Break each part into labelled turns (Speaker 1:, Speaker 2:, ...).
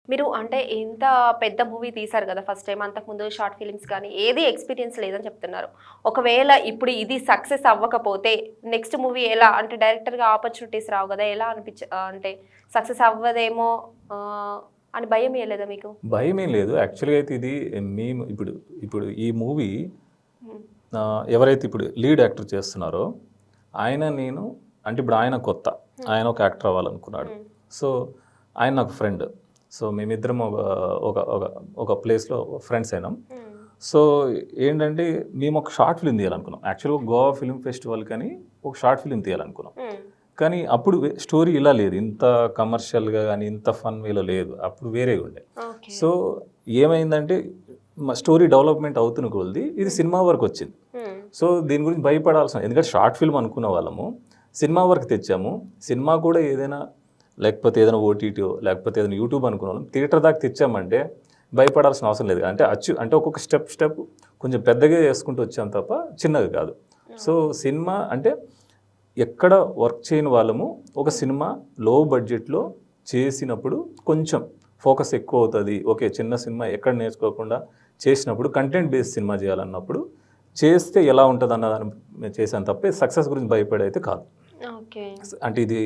Speaker 1: మీరు అంటే ఇంత పెద్ద మూవీ తీశారు కదా ఫస్ట్ టైం. అంతకుముందు షార్ట్ ఫిలిమ్స్ కానీ ఏది ఎక్స్‌పీరియన్స్ లేదని చెప్తున్నారు. ఒకవేళ ఇప్పుడు ఇది సక్సెస్ అవ్వకపోతే నెక్స్ట్ మూవీ ఎలా అంటే డైరెక్టర్‌గా ఆపర్చునిటీస్ రావు కదా! ఎలా అంటే సక్సెస్ అవ్వదేమో అని భయం ఏయలేదా మీకు?
Speaker 2: భయమేం లేదు. యాక్చువల్‌గా అయితే ఇది మేము ఇప్పుడు ఇప్పుడు ఈ మూవీ
Speaker 1: హ్మ్.
Speaker 2: ఎవరైతే ఇప్పుడు లీడ్ యాక్టర్ చేస్తున్నారో నేను అంటే ఇప్పుడు ఆయన కొత్త. ఆయన ఒక యాక్టర్ అవ్వాలనుకున్నాడు. సో ఆయన నాకు ఫ్రెండ్. సో మేమిద్దరం ఒక ఒక ఒక ప్లేస్‌లో ఫ్రెండ్స్ అయినాం. సో ఏంటంటే మేము ఒక షార్ట్ ఫిల్మ్ తీయాలనుకున్నాం. యాక్చువల్‌గా గోవా ఫిల్మ్ ఫెస్టివల్ కని ఒక షార్ట్ ఫిల్మ్ తీయాలనుకున్నాం. కానీ అప్పుడు స్టోరీ ఇలా లేదు. ఇంత కమర్షియల్‌గా కానీ ఇంత ఫన్ వేలో లేదు. అప్పుడు వేరేగా ఉండే. సో ఏమైందంటే స్టోరీ డెవలప్మెంట్ అవుతున్న కొలది ఇది సినిమా వరకు వచ్చింది. సో దీని గురించి భయపడాల్సిన ఎందుకంటే షార్ట్ ఫిల్మ్ అనుకున్న వాళ్ళము సినిమా వరకు తెచ్చాము. సినిమా కూడా ఏదైనా లేకపోతే ఏదైనా ఓటీటీఓ లేకపోతే ఏదైనా యూట్యూబ్ అనుకున్న వాళ్ళం థియేటర్ దాకా తెచ్చామంటే భయపడాల్సిన అవసరం లేదు. అంటే ఒక్కొక్క స్టెప్ కొంచెం పెద్దగా వేసుకుంటూ వచ్చాం తప్ప చిన్నగా కాదు. సో సినిమా అంటే ఎక్కడ వర్క్ చేయని వాళ్ళము ఒక సినిమా లో బడ్జెట్లో చేసినప్పుడు కొంచెం ఫోకస్ ఎక్కువ అవుతుంది. ఓకే, చిన్న సినిమా ఎక్కడ నేర్చుకోకుండా చేసినప్పుడు కంటెంట్ బేస్డ్ సినిమా చేయాలన్నప్పుడు చేస్తే ఎలా ఉంటుంది అన్నదాన్ని చేశాను తప్పే సక్సెస్ గురించి భయపడైతే కాదు. అంటే ఇది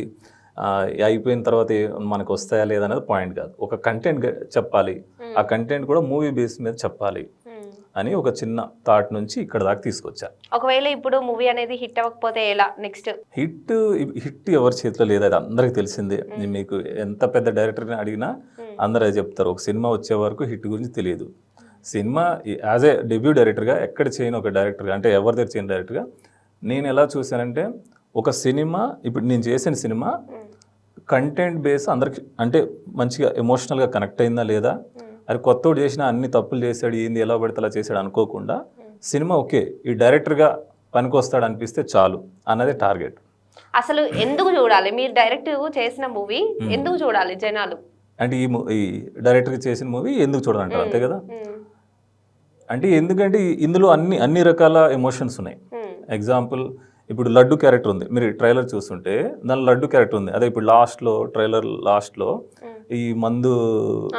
Speaker 2: అయిపోయిన తర్వాత మనకు వస్తాయా లేదనేది పాయింట్ కాదు. ఒక కంటెంట్ చెప్పాలి, ఆ కంటెంట్ కూడా మూవీ బేస్ మీద చెప్పాలి అని ఒక చిన్న థాట్ నుంచి ఇక్కడ దాకా తీసుకొచ్చా.
Speaker 1: ఒకవేళ ఇప్పుడు మూవీ అనేది హిట్ అవ్వకపోతే ఎలా నెక్స్ట్?
Speaker 2: హిట్ ఎవరి చేతిలో లేదు, అది అందరికి తెలిసిందే. మీకు ఎంత పెద్ద డైరెక్టర్ని అడిగినా అందరూ అది చెప్తారు. ఒక సినిమా వచ్చే వరకు హిట్ గురించి తెలియదు. సినిమా యాజ్ ఏ డెబ్యూ డైరెక్టర్గా ఎక్కడ చేయని ఒక డైరెక్టర్గా అంటే ఎవరి దగ్గర చేయని డైరెక్టర్గా నేను ఎలా చూశానంటే ఒక సినిమా ఇప్పుడు నేను చేసిన సినిమా కంటెంట్ బేస్ అందరికి అంటే మంచిగా ఎమోషనల్గా కనెక్ట్ అయిందా లేదా, అది కొత్తోడు చేసిన అన్ని తప్పులు చేశాడు ఏంది ఎలా పడితే అలా చేశాడు అనుకోకుండా సినిమా ఓకే ఈ డైరెక్టర్గా పనికొస్తాడు అనిపిస్తే చాలు అన్నదే టార్గెట్.
Speaker 1: అసలు ఎందుకు చూడాలి మీరు డైరెక్ట్ చేసిన మూవీ? ఎందుకు చూడాలి జనాలు?
Speaker 2: అంటే ఈ డైరెక్టర్గా చేసిన మూవీ ఎందుకు చూడాలంటారు అంతే కదా. అంటే ఎందుకంటే ఇందులో అన్ని రకాల ఎమోషన్స్ ఉన్నాయి. ఎగ్జాంపుల్ ఇప్పుడు లడ్డు క్యారెక్టర్ ఉంది, మీరు ట్రైలర్ చూస్తుంటే దాని లడ్డు క్యారెక్టర్ ఉంది. అదే ఇప్పుడు ట్రైలర్ లాస్ట్లో ఈ మందు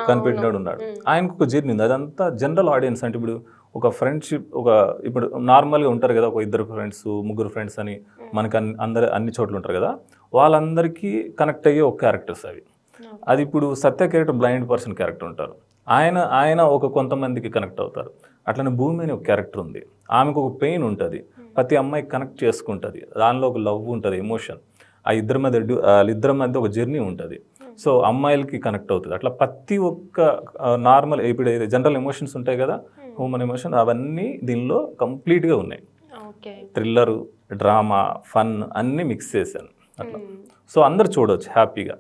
Speaker 2: కనిపెట్టినాడు ఉన్నాడు, ఆయనకు ఒక జర్నీ ఉంది. అదంతా జనరల్ ఆడియన్స్. అంటే ఇప్పుడు ఒక ఫ్రెండ్షిప్ ఇప్పుడు నార్మల్గా ఉంటారు కదా, ఒక ఇద్దరు ఫ్రెండ్స్ ముగ్గురు ఫ్రెండ్స్ అని మనకు అన్ని చోట్ల ఉంటారు కదా, వాళ్ళందరికీ కనెక్ట్ అయ్యే ఒక క్యారెక్టర్స్ అవి. అది ఇప్పుడు సత్య క్యారెక్టర్ బ్లైండ్ పర్సన్ క్యారెక్టర్ ఉంటారు, ఆయన ఒక కొంతమందికి కనెక్ట్ అవుతారు. అట్లనే భూమి అనే ఒక క్యారెక్టర్ ఉంది, ఆమెకు ఒక పెయిన్ ఉంటుంది, ప్రతి అమ్మాయి కనెక్ట్ చేసుకుంటుంది, దానిలో ఒక లవ్ ఉంటుంది, ఎమోషన్. వాళ్ళిద్దరి మధ్య ఒక జర్నీ ఉంటుంది. సో అమ్మాయిలకి కనెక్ట్ అవుతుంది. అట్లా ప్రతి ఒక్క నార్మల్ ఇప్పుడు జనరల్ ఎమోషన్స్ ఉంటాయి కదా, హ్యూమన్ ఎమోషన్, అవన్నీ దీనిలో కంప్లీట్గా ఉన్నాయి. థ్రిల్లరు, డ్రామా, ఫన్ అన్నీ మిక్స్ చేశాను అట్లా. సో అందరు చూడవచ్చు హ్యాపీగా.